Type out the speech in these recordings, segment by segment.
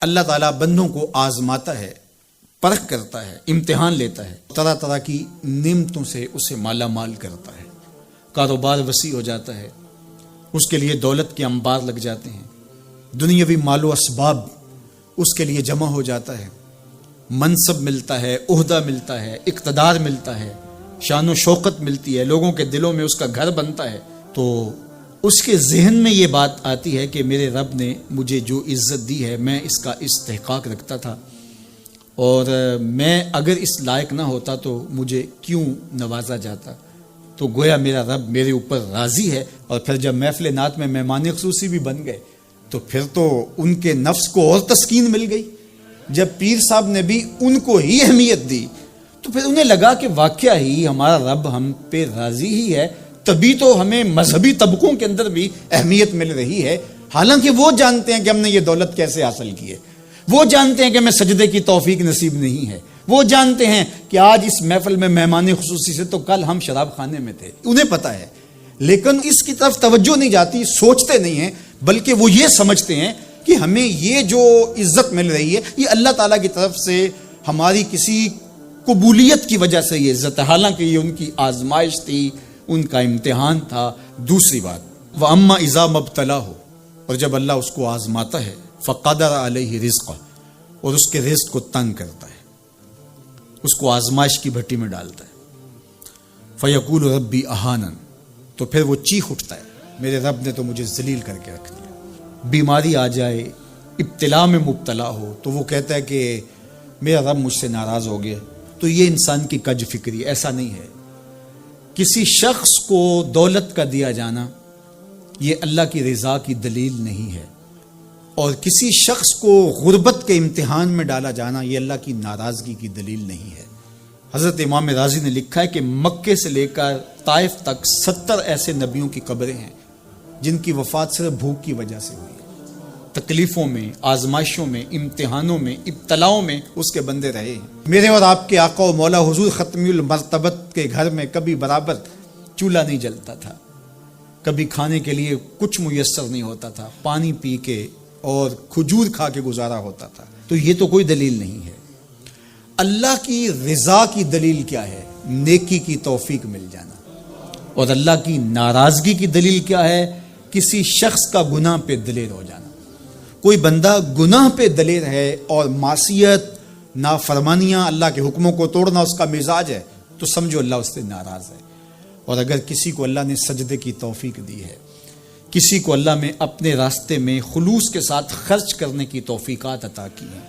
اللہ تعالیٰ بندوں کو آزماتا ہے، پرکھ کرتا ہے، امتحان لیتا ہے، طرح طرح کی نعمتوں سے اسے مالا مال کرتا ہے، کاروبار وسیع ہو جاتا ہے، اس کے لیے دولت کے انبار لگ جاتے ہیں، دنیاوی مال و اسباب اس کے لیے جمع ہو جاتا ہے، منصب ملتا ہے، عہدہ ملتا ہے، اقتدار ملتا ہے، شان و شوکت ملتی ہے، لوگوں کے دلوں میں اس کا گھر بنتا ہے، تو اس کے ذہن میں یہ بات آتی ہے کہ میرے رب نے مجھے جو عزت دی ہے میں اس کا استحقاق رکھتا تھا، اور میں اگر اس لائق نہ ہوتا تو مجھے کیوں نوازا جاتا، تو گویا میرا رب میرے اوپر راضی ہے۔ اور پھر جب محفل نعت میں مہمان خصوصی بھی بن گئے تو پھر تو ان کے نفس کو اور تسکین مل گئی۔ جب پیر صاحب نے بھی ان کو ہی اہمیت دی تو پھر انہیں لگا کہ واقعہ ہی ہمارا رب ہم پہ راضی ہی ہے، تبھی تو ہمیں مذہبی طبقوں کے اندر بھی اہمیت مل رہی ہے، حالانکہ وہ جانتے ہیں کہ ہم نے یہ دولت کیسے حاصل کی ہے، وہ جانتے ہیں کہ ہمیں سجدے کی توفیق نصیب نہیں ہے، وہ جانتے ہیں کہ آج اس محفل میں مہمان خصوصی سے تو کل ہم شراب خانے میں تھے، انہیں پتہ ہے، لیکن اس کی طرف توجہ نہیں جاتی، سوچتے نہیں ہیں، بلکہ وہ یہ سمجھتے ہیں کہ ہمیں یہ جو عزت مل رہی ہے یہ اللہ تعالیٰ کی طرف سے ہماری کسی قبولیت کی وجہ سے یہ عزت ہے، حالانکہ یہ ان کی آزمائش تھی، ان کا امتحان تھا۔ دوسری بات، وَأَمَّا إِذَا مَبْتَلَاهُ، اور جب اللہ اس کو آزماتا ہے، فَقَدَرَ عَلَيْهِ رِزْقَهُ، اور اس کے رزق کو تنگ کرتا ہے، اس کو آزمائش کی بھٹی میں ڈالتا ہے، فَيَقُولُ رَبِّي أَهَانَنِ، تو پھر وہ چیخ اٹھتا ہے، میرے رب نے تو مجھے ذلیل کر کے رکھ دیا۔ بیماری آ جائے، ابتلا میں مبتلا ہو تو وہ کہتا ہے کہ میرا رب مجھ سے ناراض ہو گیا۔ تو یہ انسان کی کج فکری، ایسا نہیں ہے۔ کسی شخص کو دولت کا دیا جانا یہ اللہ کی رضا کی دلیل نہیں ہے، اور کسی شخص کو غربت کے امتحان میں ڈالا جانا یہ اللہ کی ناراضگی کی دلیل نہیں ہے۔ حضرت امام رازی نے لکھا ہے کہ مکے سے لے کر طائف تک 70 ایسے نبیوں کی قبریں ہیں جن کی وفات صرف بھوک کی وجہ سے ہوئی، تکلیفوں میں، آزمائشوں میں، امتحانوں میں، ابتلاؤں میں اس کے بندے رہے ہیں۔ میرے اور آپ کے آقا و مولا حضور ختمی المرتبت کے گھر میں کبھی برابر چولہا نہیں جلتا تھا، کبھی کھانے کے لیے کچھ میسر نہیں ہوتا تھا، پانی پی کے اور کھجور کھا کے گزارا ہوتا تھا، تو یہ تو کوئی دلیل نہیں ہے۔ اللہ کی رضا کی دلیل کیا ہے؟ نیکی کی توفیق مل جانا۔ اور اللہ کی ناراضگی کی دلیل کیا ہے؟ کسی شخص کا گناہ پہ دلیر ہو جانا۔ کوئی بندہ گناہ پہ دلیر ہے اور معصیت، نافرمانیاں، اللہ کے حکموں کو توڑنا اس کا مزاج ہے، تو سمجھو اللہ اس سے ناراض ہے۔ اور اگر کسی کو اللہ نے سجدے کی توفیق دی ہے، کسی کو اللہ میں اپنے راستے میں خلوص کے ساتھ خرچ کرنے کی توفیقات عطا کی ہیں،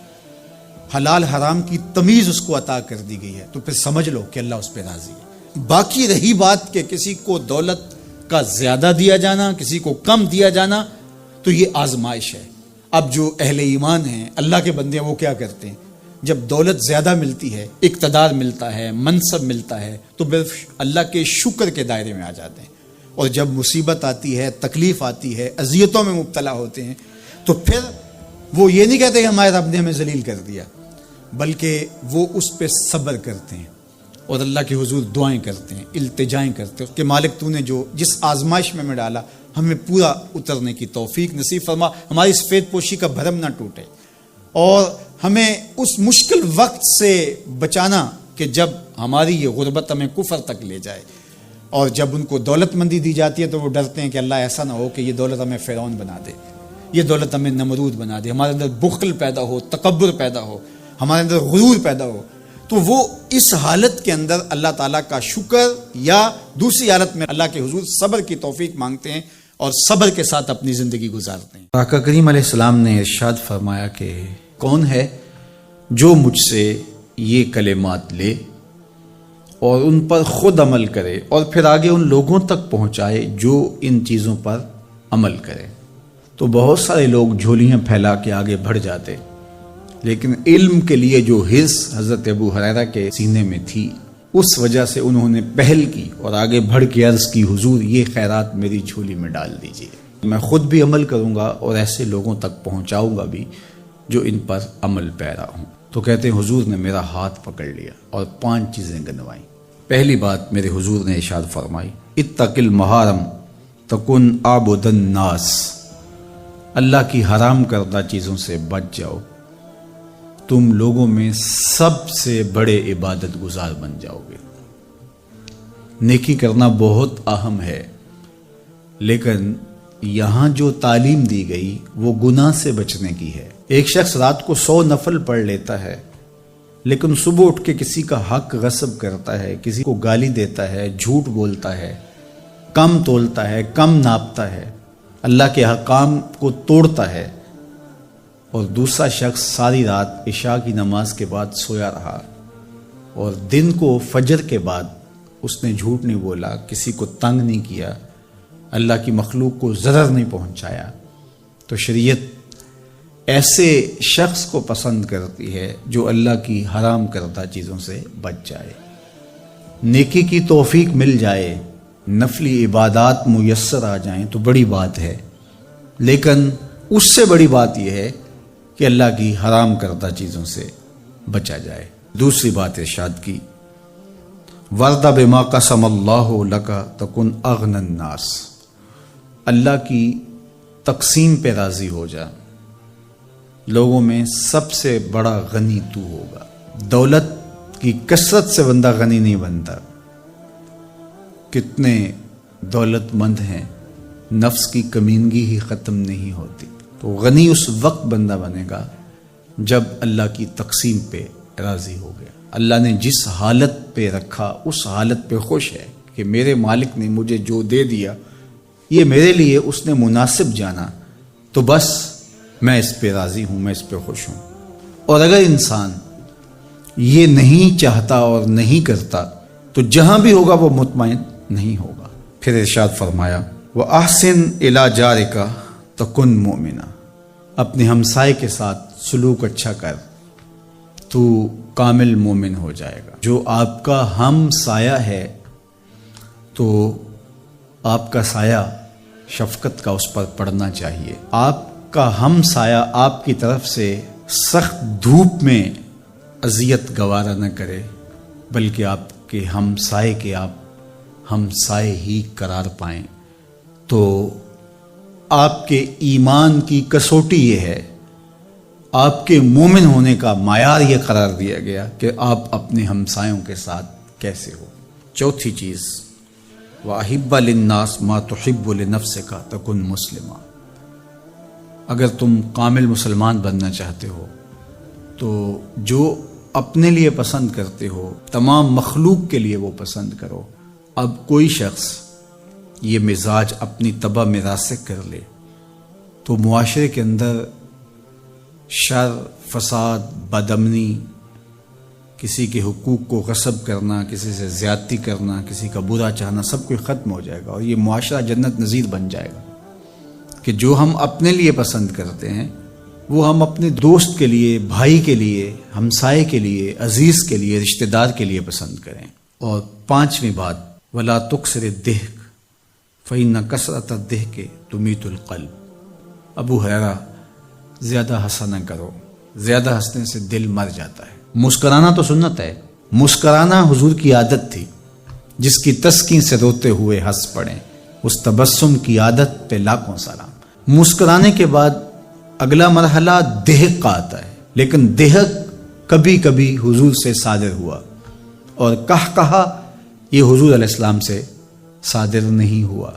حلال حرام کی تمیز اس کو عطا کر دی گئی ہے، تو پھر سمجھ لو کہ اللہ اس پہ راضی ہے۔ باقی رہی بات کہ کسی کو دولت کا زیادہ دیا جانا، کسی کو کم دیا جانا، تو یہ آزمائش ہے۔ اب جو اہل ایمان ہیں، اللہ کے بندے ہیں، وہ کیا کرتے ہیں؟ جب دولت زیادہ ملتی ہے، اقتدار ملتا ہے، منصب ملتا ہے، تو صرف اللہ کے شکر کے دائرے میں آ جاتے ہیں، اور جب مصیبت آتی ہے، تکلیف آتی ہے، اذیتوں میں مبتلا ہوتے ہیں، تو پھر وہ یہ نہیں کہتے کہ ہمارے رب نے ہمیں ذلیل کر دیا، بلکہ وہ اس پہ صبر کرتے ہیں اور اللہ کے حضور دعائیں کرتے ہیں، التجائیں کرتے ہیں کہ مالک تو نے جو جس آزمائش میں ڈالا ہمیں پورا اترنے کی توفیق نصیب فرما، ہماری سفید پوشی کا بھرم نہ ٹوٹے، اور ہمیں اس مشکل وقت سے بچانا کہ جب ہماری یہ غربت ہمیں کفر تک لے جائے۔ اور جب ان کو دولت مندی دی جاتی ہے تو وہ ڈرتے ہیں کہ اللہ ایسا نہ ہو کہ یہ دولت ہمیں فرعون بنا دے، یہ دولت ہمیں نمرود بنا دے، ہمارے اندر بخل پیدا ہو، تکبر پیدا ہو، ہمارے اندر غرور پیدا ہو، تو وہ اس حالت کے اندر اللہ تعالیٰ کا شکر یا دوسری حالت میں اللہ کے حضور صبر کی توفیق مانگتے ہیں اور صبر کے ساتھ اپنی زندگی گزارتے ہیں۔ آقا کریم علیہ السلام نے ارشاد فرمایا کہ کون ہے جو مجھ سے یہ کلمات لے اور ان پر خود عمل کرے اور پھر آگے ان لوگوں تک پہنچائے جو ان چیزوں پر عمل کرے۔ تو بہت سارے لوگ جھولیاں پھیلا کے آگے بڑھ جاتے، لیکن علم کے لیے جو حرص حضرت ابو ہریرہ کے سینے میں تھی، اس وجہ سے انہوں نے پہل کی اور آگے بڑھ کے عرض کی، حضور یہ خیرات میری جھولی میں ڈال دیجئے، میں خود بھی عمل کروں گا اور ایسے لوگوں تک پہنچاؤں گا بھی جو ان پر عمل پیرا ہوں۔ تو کہتے ہیں حضور نے میرا ہاتھ پکڑ لیا اور 5 چیزیں گنوائیں۔ پہلی بات میرے حضور نے ارشاد فرمائی، اتق المحارم تکن عابد الناس، اللہ کی حرام کردہ چیزوں سے بچ جاؤ تم لوگوں میں سب سے بڑے عبادت گزار بن جاؤ گے۔ نیکی کرنا بہت اہم ہے، لیکن یہاں جو تعلیم دی گئی وہ گناہ سے بچنے کی ہے۔ ایک شخص رات کو 100 نفل پڑھ لیتا ہے، لیکن صبح اٹھ کے کسی کا حق غصب کرتا ہے، کسی کو گالی دیتا ہے، جھوٹ بولتا ہے، کم تولتا ہے، کم ناپتا ہے، اللہ کے احکام کو توڑتا ہے، اور دوسرا شخص ساری رات عشاء کی نماز کے بعد سویا رہا اور دن کو فجر کے بعد اس نے جھوٹ نہیں بولا، کسی کو تنگ نہیں کیا، اللہ کی مخلوق کو ضرر نہیں پہنچایا، تو شریعت ایسے شخص کو پسند کرتی ہے جو اللہ کی حرام کردہ چیزوں سے بچ جائے۔ نیکی کی توفیق مل جائے، نفلی عبادات میسر آ جائیں تو بڑی بات ہے، لیکن اس سے بڑی بات یہ ہے کہ اللہ کی حرام کردہ چیزوں سے بچا جائے۔ دوسری بات ارشاد کی، وَرْضَ بِمَا قَسَمَ اللَّهُ لَكَ تَكُنْ أَغْنَى النَّاسِ، اللہ کی تقسیم پہ راضی ہو جا، لوگوں میں سب سے بڑا غنی تو ہوگا۔ دولت کی کثرت سے بندہ غنی نہیں بنتا، کتنے دولت مند ہیں، نفس کی کمینگی ہی ختم نہیں ہوتی۔ تو غنی اس وقت بندہ بنے گا جب اللہ کی تقسیم پہ راضی ہو گیا، اللہ نے جس حالت پہ رکھا اس حالت پہ خوش ہے کہ میرے مالک نے مجھے جو دے دیا یہ میرے لیے اس نے مناسب جانا، تو بس میں اس پہ راضی ہوں، میں اس پہ خوش ہوں۔ اور اگر انسان یہ نہیں چاہتا اور نہیں کرتا تو جہاں بھی ہوگا وہ مطمئن نہیں ہوگا۔ پھر ارشاد فرمایا، وَأَحْسِنْ إِلَىٰ جَارِكَ تَكُنْ مُؤْمِنًا، اپنے ہمسائے کے ساتھ سلوک اچھا کر، تو کامل مومن ہو جائے گا۔ جو آپ کا ہم سایہ ہے تو آپ کا سایہ شفقت کا اس پر پڑنا چاہیے۔ آپ کا ہم سایہ آپ کی طرف سے سخت دھوپ میں اذیت گوارا نہ کرے، بلکہ آپ کے ہم سائے کے آپ ہم سائے ہی قرار پائیں، تو آپ کے ایمان کی کسوٹی یہ ہے، آپ کے مومن ہونے کا معیار یہ قرار دیا گیا کہ آپ اپنے ہمسایوں کے ساتھ کیسے ہو۔ چوتھی چیز، وَأَحِبَّ لِلنَّاسِ مَا تُحِبُّ لِنَفْسِكَ تَكُنْ مُسْلِمًا، اگر تم کامل مسلمان بننا چاہتے ہو تو جو اپنے لیے پسند کرتے ہو تمام مخلوق کے لیے وہ پسند کرو۔ اب کوئی شخص یہ مزاج اپنی طبع میں راسخ کر لے تو معاشرے کے اندر شر، فساد، بدامنی، کسی کے حقوق کو غصب کرنا، کسی سے زیادتی کرنا، کسی کا برا چاہنا، سب کچھ ختم ہو جائے گا، اور یہ معاشرہ جنت نظیر بن جائے گا کہ جو ہم اپنے لیے پسند کرتے ہیں وہ ہم اپنے دوست کے لیے، بھائی کے لیے، ہمسائے کے لیے، عزیز کے لیے، رشتہ دار کے لیے پسند کریں۔ اور پانچویں بات، وَلَا تُكْثِرِ الضِّحْكَ فَإِنَّ كَثْرَةَ الضِّحْكِ تُمِيتُ الْقَلْبَ، ابو ہریرہ زیادہ ہنسا نہ کرو، زیادہ ہنسنے سے دل مر جاتا ہے۔ مسکرانا تو سنت ہے، مسکرانا حضور کی عادت تھی، جس کی تسکین سے روتے ہوئے ہنس پڑیں، اس تبسم کی عادت پہ لاکھوں سلام۔ مسکرانے کے بعد اگلا مرحلہ دہک کا آتا ہے، لیکن دہک کبھی کبھی حضور سے صادر ہوا، اور کہا یہ حضور علیہ السلام سے صادر نہیں ہوا،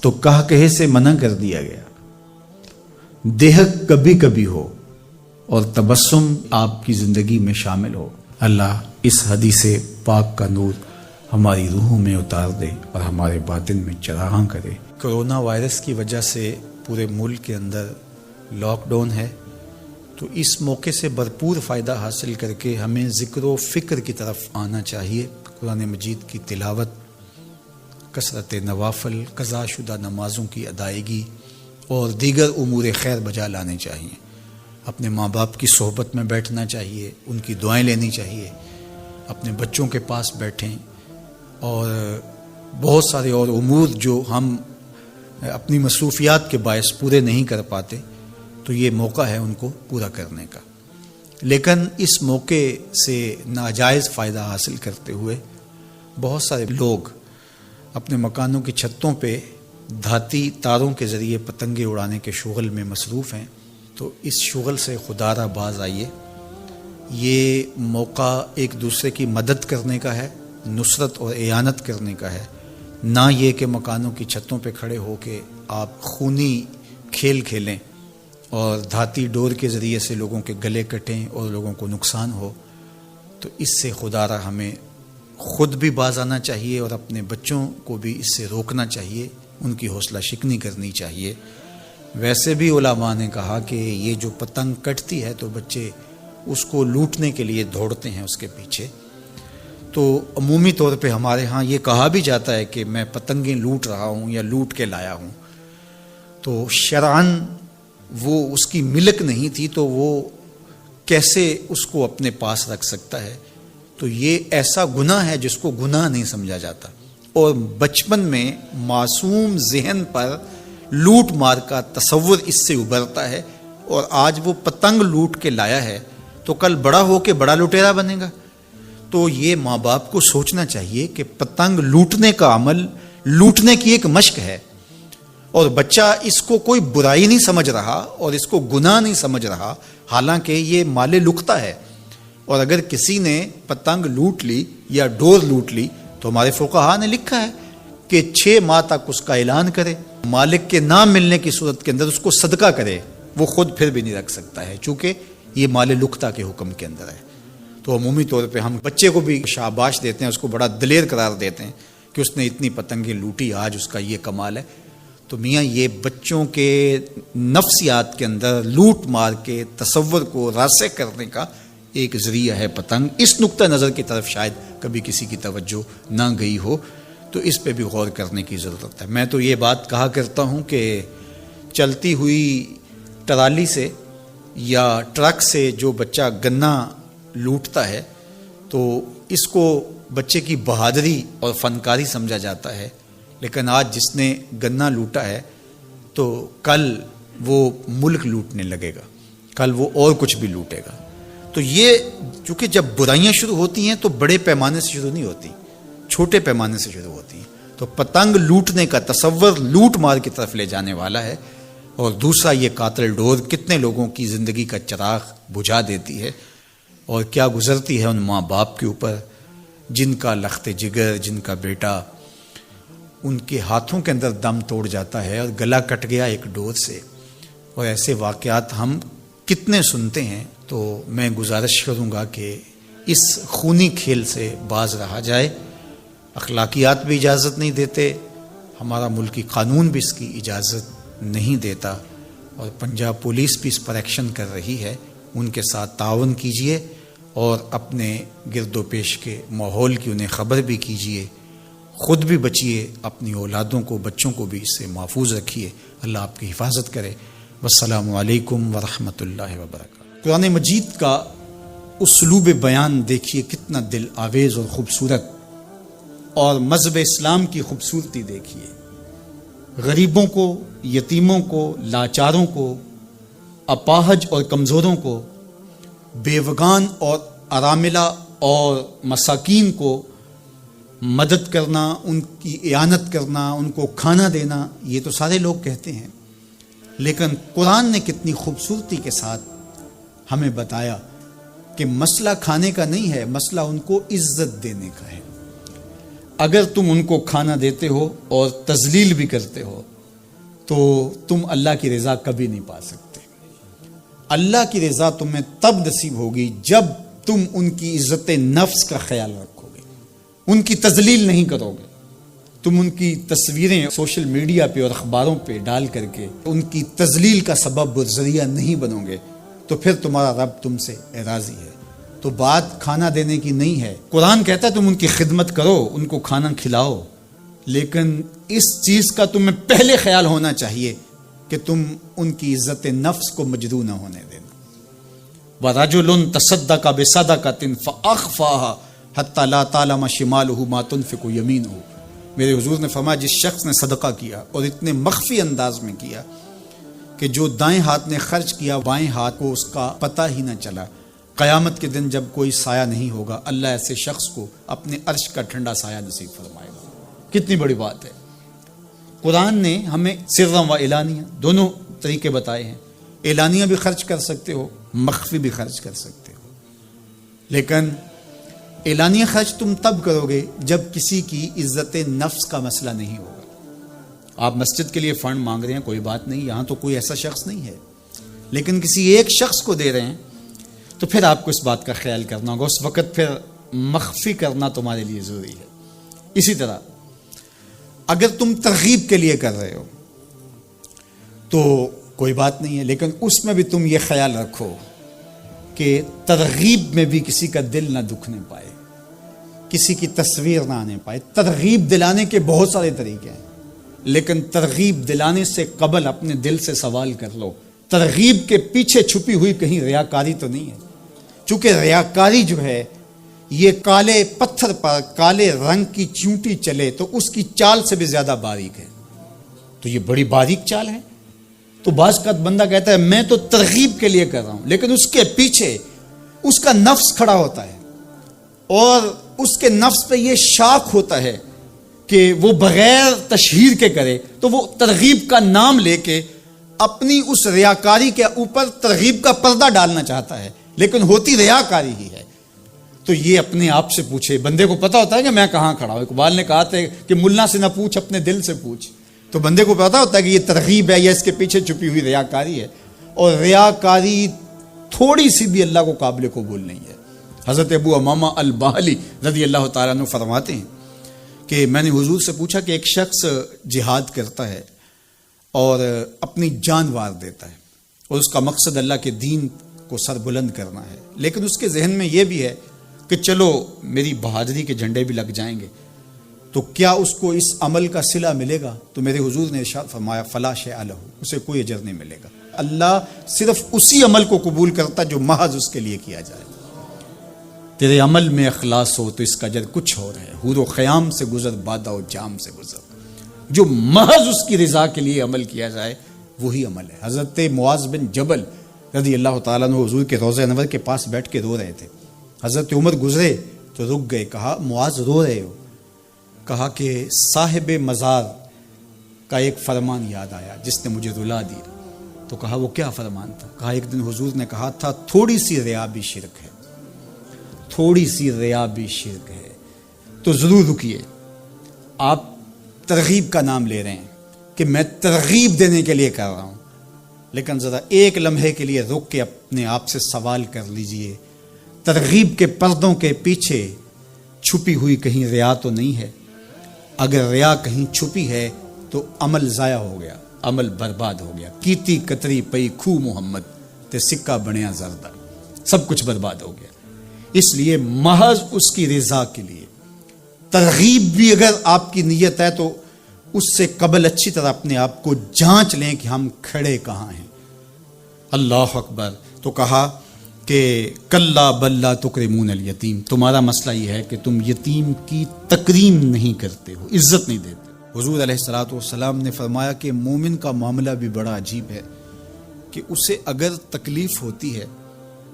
تو کہے سے منع کر دیا گیا۔ دہک کبھی کبھی ہو اور تبسم آپ کی زندگی میں شامل ہو۔ اللہ اس حدیث پاک کا نور ہماری روحوں میں اتار دے اور ہمارے باطن میں چراغاں کرے۔ کرونا وائرس کی وجہ سے پورے ملک کے اندر لاک ڈاؤن ہے، تو اس موقع سے بھرپور فائدہ حاصل کر کے ہمیں ذکر و فکر کی طرف آنا چاہیے۔ قرآن مجید کی تلاوت، کثرت نوافل، قضا شدہ نمازوں کی ادائیگی اور دیگر امور خیر بجا لانے چاہیے۔ اپنے ماں باپ کی صحبت میں بیٹھنا چاہیے، ان کی دعائیں لینی چاہیے، اپنے بچوں کے پاس بیٹھیں، اور بہت سارے اور امور جو ہم اپنی مصروفیات کے باعث پورے نہیں کر پاتے، تو یہ موقع ہے ان کو پورا کرنے کا۔ لیکن اس موقع سے ناجائز فائدہ حاصل کرتے ہوئے بہت سارے لوگ اپنے مکانوں کی چھتوں پہ دھاتی تاروں کے ذریعے پتنگیں اڑانے کے شغل میں مصروف ہیں، تو اس شغل سے خدا را باز آئیے یہ موقع ایک دوسرے کی مدد کرنے کا ہے، نصرت اور اعانت کرنے کا ہے، نہ یہ کہ مکانوں کی چھتوں پہ کھڑے ہو کے آپ خونی کھیل کھیلیں اور دھاتی ڈور کے ذریعے سے لوگوں کے گلے کٹیں اور لوگوں کو نقصان ہو۔ تو اس سے خدا را ہمیں خود بھی باز آنا چاہیے اور اپنے بچوں کو بھی اس سے روکنا چاہیے، ان کی حوصلہ شکنی کرنی چاہیے۔ ویسے بھی علماء نے کہا کہ یہ جو پتنگ کٹتی ہے تو بچے اس کو لوٹنے کے لیے دوڑتے ہیں اس کے پیچھے۔ تو عمومی طور پہ ہمارے ہاں یہ کہا بھی جاتا ہے کہ میں پتنگیں لوٹ رہا ہوں یا لوٹ کے لایا ہوں، تو شرعاً وہ اس کی ملک نہیں تھی تو وہ کیسے اس کو اپنے پاس رکھ سکتا ہے؟ تو یہ ایسا گناہ ہے جس کو گناہ نہیں سمجھا جاتا، اور بچپن میں معصوم ذہن پر لوٹ مار کا تصور اس سے ابھرتا ہے، اور آج وہ پتنگ لوٹ کے لایا ہے تو کل بڑا ہو کے بڑا لٹیرا بنے گا۔ تو یہ ماں باپ کو سوچنا چاہیے کہ پتنگ لوٹنے کا عمل لوٹنے کی ایک مشق ہے، اور بچہ اس کو کوئی برائی نہیں سمجھ رہا اور اس کو گناہ نہیں سمجھ رہا، حالانکہ یہ مال لقطہ ہے۔ اور اگر کسی نے پتنگ لوٹ لی یا ڈور لوٹ لی تو ہمارے فقہاء نے لکھا ہے کہ 6 ماہ تک اس کا اعلان کرے، مالک کے نہ ملنے کی صورت کے اندر اس کو صدقہ کرے، وہ خود پھر بھی نہیں رکھ سکتا ہے چونکہ یہ مال لقطہ کے حکم کے اندر ہے۔ تو عمومی طور پہ ہم بچے کو بھی شاباش دیتے ہیں، اس کو بڑا دلیر قرار دیتے ہیں کہ اس نے اتنی پتنگیں لوٹی، آج اس کا یہ کمال ہے۔ تو میاں یہ بچوں کے نفسیات کے اندر لوٹ مار کے تصور کو راسخ کرنے کا ایک ذریعہ ہے پتنگ۔ اس نقطہ نظر کی طرف شاید کبھی کسی کی توجہ نہ گئی ہو، تو اس پہ بھی غور کرنے کی ضرورت ہے۔ میں تو یہ بات کہا کرتا ہوں کہ چلتی ہوئی ٹرالی سے یا ٹرک سے جو بچہ گنا لوٹتا ہے تو اس کو بچے کی بہادری اور فنکاری سمجھا جاتا ہے، لیکن آج جس نے گنا لوٹا ہے تو کل وہ ملک لوٹنے لگے گا، کل وہ اور کچھ بھی لوٹے گا۔ تو یہ چونکہ جب برائیاں شروع ہوتی ہیں تو بڑے پیمانے سے شروع نہیں ہوتی، چھوٹے پیمانے سے شروع ہوتی ہیں۔ تو پتنگ لوٹنے کا تصور لوٹ مار کی طرف لے جانے والا ہے، اور دوسرا یہ قاتل ڈور کتنے لوگوں کی زندگی کا چراغ بجھا دیتی ہے، اور کیا گزرتی ہے ان ماں باپ کے اوپر جن کا لخت جگر، جن کا بیٹا ان کے ہاتھوں کے اندر دم توڑ جاتا ہے اور گلا کٹ گیا ایک ڈور سے۔ اور ایسے واقعات ہم کتنے سنتے ہیں۔ تو میں گزارش کروں گا کہ اس خونی کھیل سے باز رہا جائے۔ اخلاقیات بھی اجازت نہیں دیتے، ہمارا ملکی قانون بھی اس کی اجازت نہیں دیتا، اور پنجاب پولیس بھی اس پر ایکشن کر رہی ہے۔ ان کے ساتھ تعاون کیجئے اور اپنے گرد و پیش کے ماحول کی انہیں خبر بھی کیجئے، خود بھی بچیے، اپنی اولادوں کو، بچوں کو بھی اس سے محفوظ رکھیے۔ اللہ آپ کی حفاظت کرے۔ والسلام علیکم ورحمۃ اللہ وبرکاتہ۔ قرآن مجید کا اسلوب بیان دیکھیے کتنا دل آویز اور خوبصورت، اور مذہب اسلام کی خوبصورتی دیکھیے۔ غریبوں کو، یتیموں کو، لاچاروں کو، اپاہج اور کمزوروں کو، بیوگان اور اراملہ اور مساکین کو مدد کرنا، ان کی اعانت کرنا، ان کو کھانا دینا، یہ تو سارے لوگ کہتے ہیں، لیکن قرآن نے کتنی خوبصورتی کے ساتھ ہمیں بتایا کہ مسئلہ کھانے کا نہیں ہے، مسئلہ ان کو عزت دینے کا ہے۔ اگر تم ان کو کھانا دیتے ہو اور تذلیل بھی کرتے ہو تو تم اللہ کی رضا کبھی نہیں پا سکتے۔ اللہ کی رضا تمہیں تب نصیب ہوگی جب تم ان کی عزت نفس کا خیال رکھو گے، ان کی تذلیل نہیں کرو گے۔ تم ان کی تصویریں سوشل میڈیا پہ اور اخباروں پہ ڈال کر کے ان کی تذلیل کا سبب اور ذریعہ نہیں بنو گے تو پھر تمہارا رب تم سے راضی ہے۔ تو بات کھانا دینے کی نہیں ہے، قرآن کہتا ہے تم ان کی خدمت کرو، ان کو کھانا کھلاؤ، لیکن اس چیز کا تمہیں پہلے خیال ہونا چاہیے کہ تم ان کی عزت نفس کو مجروح نہ ہونے دینا۔ وَرَجُلٌ تَصَدَّقَ بِصَدَقَةٍ فَأَخْفَاهَا حَتَّى لَا تَعْلَمَ شِمَالُهُ مَا تُنْفِقُ يَمِينُهُ۔ میرے حضور نے فرمایا جس شخص نے صدقہ کیا اور اتنے مخفی انداز میں کیا کہ جو دائیں ہاتھ نے خرچ کیا بائیں ہاتھ کو اس کا پتہ ہی نہ چلا، قیامت کے دن جب کوئی سایہ نہیں ہوگا اللہ ایسے شخص کو اپنے عرش کا ٹھنڈا سایہ نصیب فرمائے گا۔ کتنی بڑی بات ہے۔ قرآن نے ہمیں سرًا و اعلانیہ دونوں طریقے بتائے ہیں۔ اعلانیہ بھی خرچ کر سکتے ہو، مخفی بھی خرچ کر سکتے ہو۔ لیکن اعلانیہ خرچ تم تب کرو گے جب کسی کی عزت نفس کا مسئلہ نہیں ہوگا. آپ مسجد کے لیے فنڈ مانگ رہے ہیں، کوئی بات نہیں، یہاں تو کوئی ایسا شخص نہیں ہے، لیکن کسی ایک شخص کو دے رہے ہیں تو پھر آپ کو اس بات کا خیال کرنا ہوگا، اس وقت پھر مخفی کرنا تمہارے لیے ضروری ہے. اسی طرح اگر تم ترغیب کے لیے کر رہے ہو تو کوئی بات نہیں ہے، لیکن اس میں بھی تم یہ خیال رکھو کہ ترغیب میں بھی کسی کا دل نہ دکھنے پائے، کسی کی تصویر نہ آنے پائے. ترغیب دلانے کے بہت سارے طریقے ہیں، لیکن ترغیب دلانے سے قبل اپنے دل سے سوال کر لو، ترغیب کے پیچھے چھپی ہوئی کہیں ریاکاری تو نہیں ہے. چونکہ ریاکاری جو ہے یہ کالے پتھر پر کالے رنگ کی چونٹی چلے تو اس کی چال سے بھی زیادہ باریک ہے. تو یہ بڑی باریک چال ہے. تو بعض کا بندہ کہتا ہے میں تو ترغیب کے لیے کر رہا ہوں، لیکن اس کے پیچھے اس کا نفس کھڑا ہوتا ہے اور اس کے نفس پہ یہ شاک ہوتا ہے کہ وہ بغیر تشہیر کے کرے، تو وہ ترغیب کا نام لے کے اپنی اس ریاکاری کے اوپر ترغیب کا پردہ ڈالنا چاہتا ہے، لیکن ہوتی ریاکاری ہی ہے. تو یہ اپنے آپ سے پوچھے. بندے کو پتا ہوتا ہے کہ میں کہاں کھڑا ہوں. اقبال نے کہا تھا کہ ملا سے نہ پوچھ، اپنے دل سے پوچھ. تو بندے کو پتا ہوتا ہے کہ یہ ترغیب ہے یا اس کے پیچھے چھپی ہوئی ریاکاری ہے، اور ریاکاری تھوڑی سی بھی اللہ کو قابل قبول نہیں ہے. حضرت ابو امامہ الباہلی رضی اللہ تعالیٰ عنہ فرماتے ہیں کہ میں نے حضور سے پوچھا کہ ایک شخص جہاد کرتا ہے اور اپنی جان وار دیتا ہے اور اس کا مقصد اللہ کے دین کو سر بلند کرنا ہے، لیکن اس کے ذہن میں یہ بھی ہے کہ چلو میری بہادری کے جھنڈے بھی لگ جائیں گے، تو کیا اس کو اس عمل کا صلہ ملے گا؟ تو میرے حضور نے ارشاد فرمایا فلا شیء لہ، اسے کوئی اجر نہیں ملے گا. اللہ صرف اسی عمل کو قبول کرتا جو محض اس کے لیے کیا جائے. تیرے عمل میں اخلاص ہو تو اس کا اجر کچھ اور ہے. حور و خیام سے گزر، بادہ و جام سے گزر. جو محض اس کی رضا کے لیے عمل کیا جائے وہی عمل ہے. حضرت معاذ بن جبل رضی اللہ تعالیٰ عنہ حضور کے روضہ انور کے پاس بیٹھ کے رو رہے تھے. حضرت عمر گزرے تو رک گئے. کہا معاذ رو رہے ہو؟ کہا کہ صاحب مزار کا ایک فرمان یاد آیا جس نے مجھے رلا دی. تو کہا وہ کیا فرمان تھا؟ کہا ایک دن حضور نے کہا تھا تھوڑی سی ریا بھی شرک ہے، تھوڑی سی ریا بھی شرک ہے. تو ضرور رکیے. آپ ترغیب کا نام لے رہے ہیں کہ میں ترغیب دینے کے لیے کر رہا ہوں، لیکن ذرا ایک لمحے کے لیے رک کے اپنے آپ سے سوال کر لیجئے، ترغیب کے پردوں کے پیچھے چھپی ہوئی کہیں ریا تو نہیں ہے؟ اگر ریا کہیں چھپی ہے تو عمل ضائع ہو گیا، عمل برباد ہو گیا. کیتی کتری پئی کھو محمد تے سکہ بنیا زردہ، سب کچھ برباد ہو گیا. اس لیے محض اس کی رضا کے لیے ترغیب بھی اگر آپ کی نیت ہے تو اس سے قبل اچھی طرح اپنے آپ کو جانچ لیں کہ ہم کھڑے کہاں ہیں. اللہ اکبر. تو کہا کہ کلا بلا تکرمون الیتیم، تمہارا مسئلہ یہ ہے کہ تم یتیم کی تکریم نہیں کرتے ہو، عزت نہیں دیتے. حضور علیہ الصلوۃ والسلام نے فرمایا کہ مومن کا معاملہ بھی بڑا عجیب ہے کہ اسے اگر تکلیف ہوتی ہے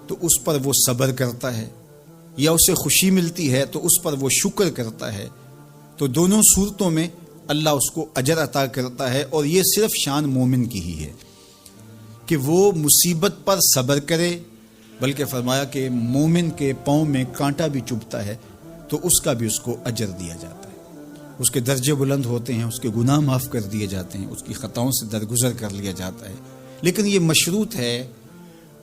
تو اس پر وہ صبر کرتا ہے، یا اسے خوشی ملتی ہے تو اس پر وہ شکر کرتا ہے. تو دونوں صورتوں میں اللہ اس کو اجر عطا کرتا ہے، اور یہ صرف شان مومن کی ہی ہے کہ وہ مصیبت پر صبر کرے. بلکہ فرمایا کہ مومن کے پاؤں میں کانٹا بھی چبھتا ہے تو اس کا بھی اس کو اجر دیا جاتا ہے، اس کے درجے بلند ہوتے ہیں، اس کے گناہ معاف کر دیے جاتے ہیں، اس کی خطاؤں سے درگزر کر لیا جاتا ہے. لیکن یہ مشروط ہے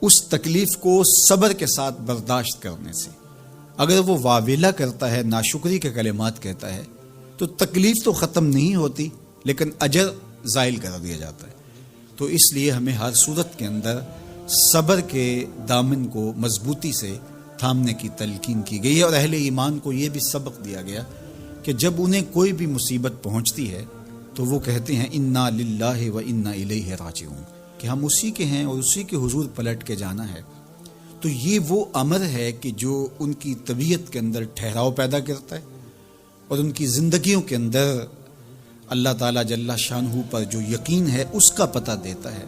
اس تکلیف کو صبر کے ساتھ برداشت کرنے سے. اگر وہ واویلا کرتا ہے، ناشکری کے کلمات کہتا ہے، تو تکلیف تو ختم نہیں ہوتی لیکن اجر زائل کر دیا جاتا ہے. تو اس لیے ہمیں ہر صورت کے اندر صبر کے دامن کو مضبوطی سے تھامنے کی تلقین کی گئی ہے. اور اہل ایمان کو یہ بھی سبق دیا گیا کہ جب انہیں کوئی بھی مصیبت پہنچتی ہے تو وہ کہتے ہیں انا للہ و انا الیہ راجعون، کہ ہم اسی کے ہیں اور اسی کے حضور پلٹ کے جانا ہے. تو یہ وہ امر ہے کہ جو ان کی طبیعت کے اندر ٹھہراؤ پیدا کرتا ہے اور ان کی زندگیوں کے اندر اللہ تعالیٰ جل شانہ پر جو یقین ہے اس کا پتہ دیتا ہے.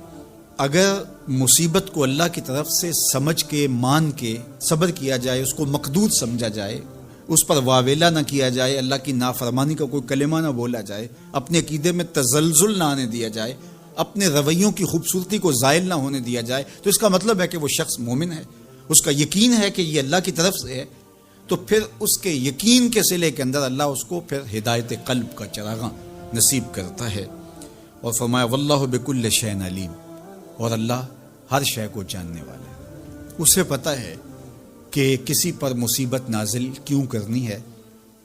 اگر مصیبت کو اللہ کی طرف سے سمجھ کے مان کے صبر کیا جائے، اس کو مقدور سمجھا جائے، اس پر واویلا نہ کیا جائے، اللہ کی نافرمانی کا کوئی کلمہ نہ بولا جائے، اپنے عقیدے میں تزلزل نہ آنے دیا جائے، اپنے رویوں کی خوبصورتی کو زائل نہ ہونے دیا جائے، تو اس کا مطلب ہے کہ وہ شخص مومن ہے. اس کا یقین ہے کہ یہ اللہ کی طرف سے ہے، تو پھر اس کے یقین کے صلے کے اندر اللہ اس کو پھر ہدایت قلب کا چراغاں نصیب کرتا ہے۔ اور فرمایا واللہ بکل شیء علیم، اور اللہ ہر شے کو جاننے والا ہے، اسے پتہ ہے کہ کسی پر مصیبت نازل کیوں کرنی ہے،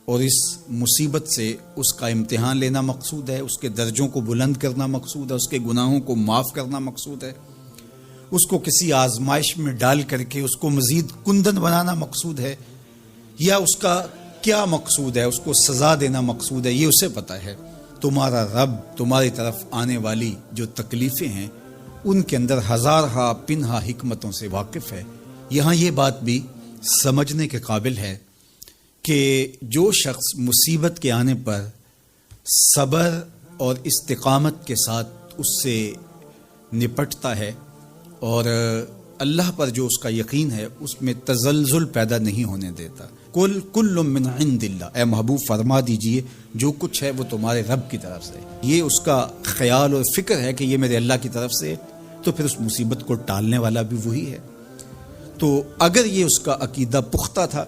اور اس مصیبت سے اس کا امتحان لینا مقصود ہے، اس کے درجوں کو بلند کرنا مقصود ہے، اس کے گناہوں کو معاف کرنا مقصود ہے، اس کو کسی آزمائش میں ڈال کر کے اس کو مزید کندن بنانا مقصود ہے، یا اس کا کیا مقصود ہے، اس کو سزا دینا مقصود ہے، یہ اسے پتہ ہے۔ تمہارا رب تمہاری طرف آنے والی جو تکلیفیں ہیں ان کے اندر ہزارہا پنہا حکمتوں سے واقف ہے۔ یہاں یہ بات بھی سمجھنے کے قابل ہے کہ جو شخص مصیبت کے آنے پر صبر اور استقامت کے ساتھ اس سے نپٹتا ہے اور اللہ پر جو اس کا یقین ہے اس میں تزلزل پیدا نہیں ہونے دیتا، کل من عند اللہ، اے محبوب فرما دیجئے جو کچھ ہے وہ تمہارے رب کی طرف سے، یہ اس کا خیال اور فکر ہے کہ یہ میرے اللہ کی طرف سے، تو پھر اس مصیبت کو ٹالنے والا بھی وہی ہے۔ تو اگر یہ اس کا عقیدہ پختہ تھا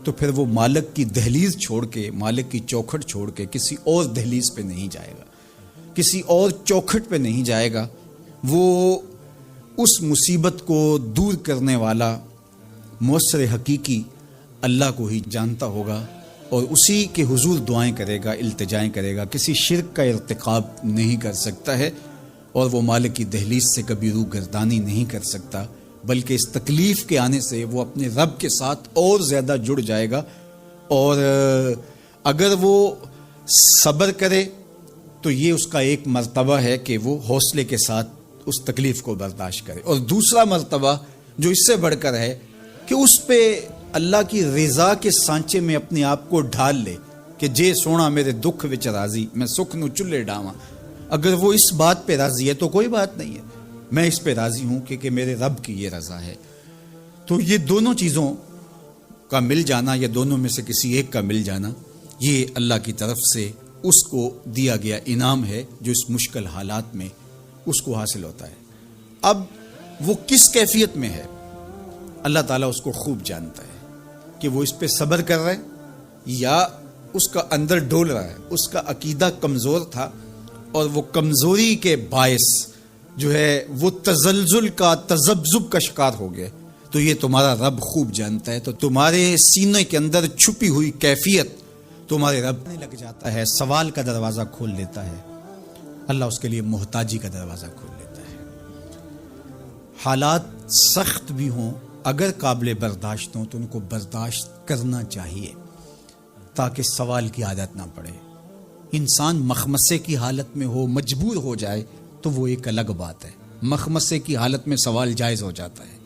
تو پھر وہ مالک کی دہلیز چھوڑ کے، مالک کی چوکھٹ چھوڑ کے کسی اور دہلیز پہ نہیں جائے گا، کسی اور چوکھٹ پہ نہیں جائے گا، وہ اس مصیبت کو دور کرنے والا مؤثر حقیقی اللہ کو ہی جانتا ہوگا اور اسی کے حضور دعائیں کرے گا، التجائیں کرے گا، کسی شرک کا ارتکاب نہیں کر سکتا ہے، اور وہ مالک کی دہلیز سے کبھی روح گردانی نہیں کر سکتا، بلکہ اس تکلیف کے آنے سے وہ اپنے رب کے ساتھ اور زیادہ جڑ جائے گا، اور اگر وہ صبر کرے تو یہ اس کا ایک مرتبہ ہے کہ وہ حوصلے کے ساتھ اس تکلیف کو برداشت کرے، اور دوسرا مرتبہ جو اس سے بڑھ کر ہے کہ اس پہ اللہ کی رضا کے سانچے میں اپنے آپ کو ڈھال لے کہ جے سونا میرے دکھ وچ راضی، میں سکھ نو چلے ڈاواں۔ اگر وہ اس بات پہ راضی ہے تو کوئی بات نہیں ہے، میں اس پہ راضی ہوں کہ میرے رب کی یہ رضا ہے۔ تو یہ دونوں چیزوں کا مل جانا یا دونوں میں سے کسی ایک کا مل جانا، یہ اللہ کی طرف سے اس کو دیا گیا انعام ہے جو اس مشکل حالات میں اس کو حاصل ہوتا ہے۔ اب وہ کس کیفیت میں ہے اللہ تعالیٰ اس کو خوب جانتا ہے کہ وہ اس پہ صبر کر رہا ہے یا اس کا اندر ڈول رہا ہے، اس کا عقیدہ کمزور تھا اور وہ کمزوری کے باعث جو ہے وہ تزلزل کا، تذبذب کا شکار ہو گئے، تو یہ تمہارا رب خوب جانتا ہے۔ تو تمہارے سینے کے اندر چھپی ہوئی کیفیت تمہارے رب نے لگ جاتا ہے، سوال کا دروازہ کھول دیتا ہے، اللہ اس کے لیے محتاجی کا دروازہ کھول دیتا ہے۔ حالات سخت بھی ہوں، اگر قابل برداشت ہوں تو ان کو برداشت کرنا چاہیے تاکہ سوال کی عادت نہ پڑے۔ انسان مخمسے کی حالت میں ہو، مجبور ہو جائے تو وہ ایک الگ بات ہے، مخمسے کی حالت میں سوال جائز ہو جاتا ہے،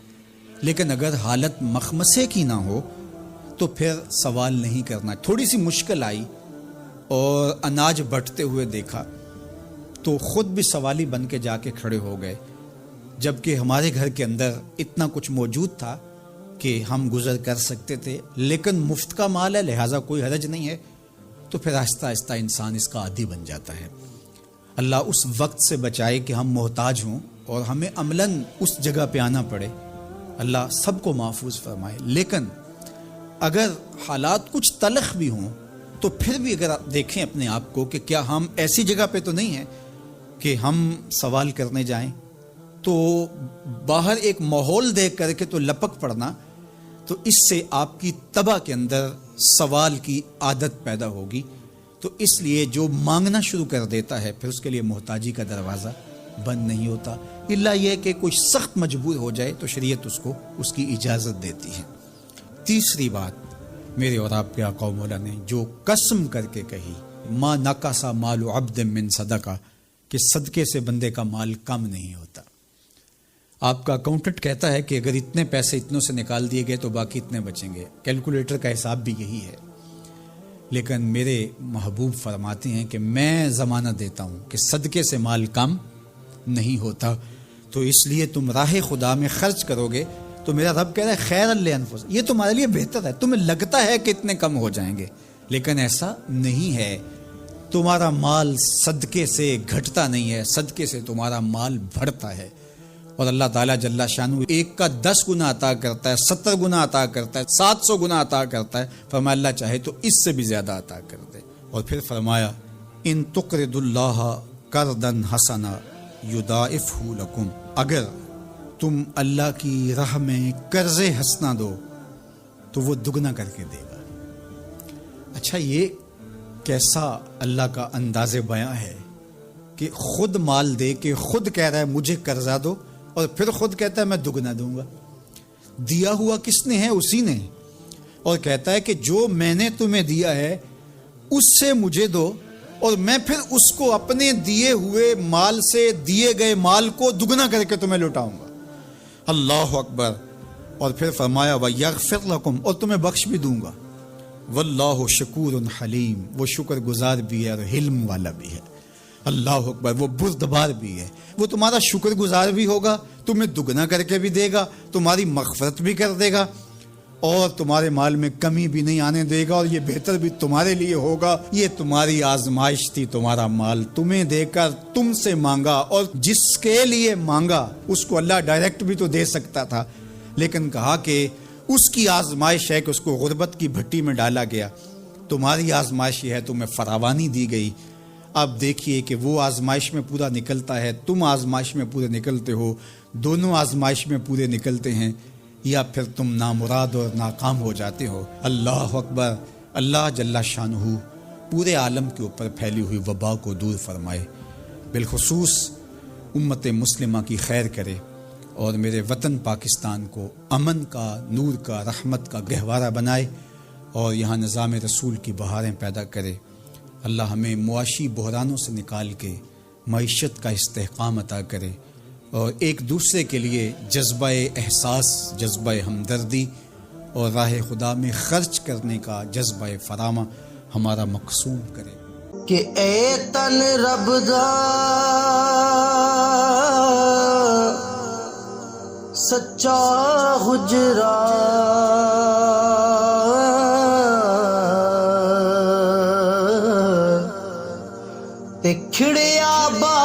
لیکن اگر حالت مخمسے کی نہ ہو تو پھر سوال نہیں کرنا۔ تھوڑی سی مشکل آئی اور اناج بٹتے ہوئے دیکھا تو خود بھی سوالی بن کے جا کے کھڑے ہو گئے، جبکہ ہمارے گھر کے اندر اتنا کچھ موجود تھا کہ ہم گزر کر سکتے تھے، لیکن مفت کا مال ہے لہٰذا کوئی حرج نہیں ہے، تو پھر آہستہ آہستہ انسان اس کا عادی بن جاتا ہے۔ اللہ اس وقت سے بچائے کہ ہم محتاج ہوں اور ہمیں عملاً اس جگہ پہ آنا پڑے، اللہ سب کو محفوظ فرمائے۔ لیکن اگر حالات کچھ تلخ بھی ہوں تو پھر بھی اگر آپ دیکھیں اپنے آپ کو کہ کیا ہم ایسی جگہ پہ تو نہیں ہیں کہ ہم سوال کرنے جائیں، تو باہر ایک ماحول دیکھ کر کے تو لپک پڑنا، تو اس سے آپ کی طبع کے اندر سوال کی عادت پیدا ہوگی، تو اس لیے جو مانگنا شروع کر دیتا ہے پھر اس کے لیے محتاجی کا دروازہ بند نہیں ہوتا، الا یہ کہ کوئی سخت مجبور ہو جائے تو شریعت اس کو اس کی اجازت دیتی ہے۔ تیسری بات میرے اور آپ کے آقا و مولا نے جو قسم کر کے کہی، ما نقص مال عبد من صدقہ، کہ صدقے سے بندے کا مال کم نہیں ہوتا۔ آپ کا اکاؤنٹنٹ کہتا ہے کہ اگر اتنے پیسے اتنوں سے نکال دیے گئے تو باقی اتنے بچیں گے، کیلکولیٹر کا حساب بھی یہی ہے، لیکن میرے محبوب فرماتے ہیں کہ میں ضمانت دیتا ہوں کہ صدقے سے مال کم نہیں ہوتا، تو اس لیے تم راہ خدا میں خرچ کرو گے تو میرا رب کہہ رہا ہے خیر لانفسکم، یہ تمہارے لیے بہتر ہے، تمہیں لگتا ہے کہ اتنے کم ہو جائیں گے لیکن ایسا نہیں ہے، تمہارا مال صدقے سے گھٹتا نہیں ہے، صدقے سے تمہارا مال بڑھتا ہے، اور اللہ تعالیٰ جل شانہ ایک کا 10 گنا عطا کرتا ہے، 70 گنا عطا کرتا ہے، 700 گنا عطا کرتا ہے. فرمایا اللہ چاہے تو اس سے بھی زیادہ عطا کر دے. اور پھر فرمایا ان تقرض اللہ قرضا حسنا یضاعفہ لکم، اگر تم اللہ کی راہ میں قرض حسنا دو تو وہ دگنا کر کے دے گا. اچھا، یہ کیسا اللہ کا انداز بیاں ہے کہ خود مال دے کے خود کہہ رہا ہے مجھے قرضہ دو، اور پھر خود کہتا ہے میں دگنا دوں گا. دیا ہوا کس نے ہے؟ اسی نے. اور کہتا ہے کہ جو میں نے تمہیں دیا ہے اس سے مجھے دو، اور میں پھر اس کو اپنے دیے ہوئے مال سے دیے گئے مال کو دگنا کر کے تمہیں لوٹاؤں گا. اللہ اکبر. اور پھر فرمایا وَيَغْفِرْ لَكُمْ، اور تمہیں بخش بھی دوں گا. واللہ شکور حلیم، وہ شکر گزار بھی ہے اور حلم والا بھی ہے. اللہ اکبر. وہ بردبار بھی ہے، وہ تمہارا شکر گزار بھی ہوگا، تمہیں دگنا کر کے بھی دے گا، تمہاری مغفرت بھی کر دے گا، اور تمہارے مال میں کمی بھی نہیں آنے دے گا، اور یہ بہتر بھی تمہارے لیے ہوگا. یہ تمہاری آزمائش تھی، تمہارا مال تمہیں دے کر تم سے مانگا، اور جس کے لیے مانگا اس کو اللہ ڈائریکٹ بھی تو دے سکتا تھا، لیکن کہا کہ اس کی آزمائش ہے کہ اس کو غربت کی بھٹی میں ڈالا گیا. تمہاری آزمائش یہ ہے، تمہیں فراوانی دی گئی. اب دیکھیے کہ وہ آزمائش میں پورا نکلتا ہے، تم آزمائش میں پورے نکلتے ہو، دونوں آزمائش میں پورے نکلتے ہیں، یا پھر تم نامراد اور ناکام ہو جاتے ہو. اللہ اکبر. اللہ جل شانہ پورے عالم کے اوپر پھیلی ہوئی وبا کو دور فرمائے، بالخصوص امت مسلمہ کی خیر کرے، اور میرے وطن پاکستان کو امن کا، نور کا، رحمت کا گہوارہ بنائے، اور یہاں نظام رسول کی بہاریں پیدا کرے. اللہ ہمیں معاشی بحرانوں سے نکال کے معیشت کا استحکام عطا کرے، اور ایک دوسرے کے لیے جذبہ احساس، جذبہ ہمدردی اور راہ خدا میں خرچ کرنے کا جذبہ فراما ہمارا مقصود کرے. کہ اے تن رب دا سچا حجرا، تے کھڑیا باغ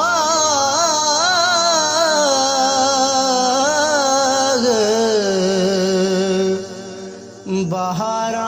بہاراں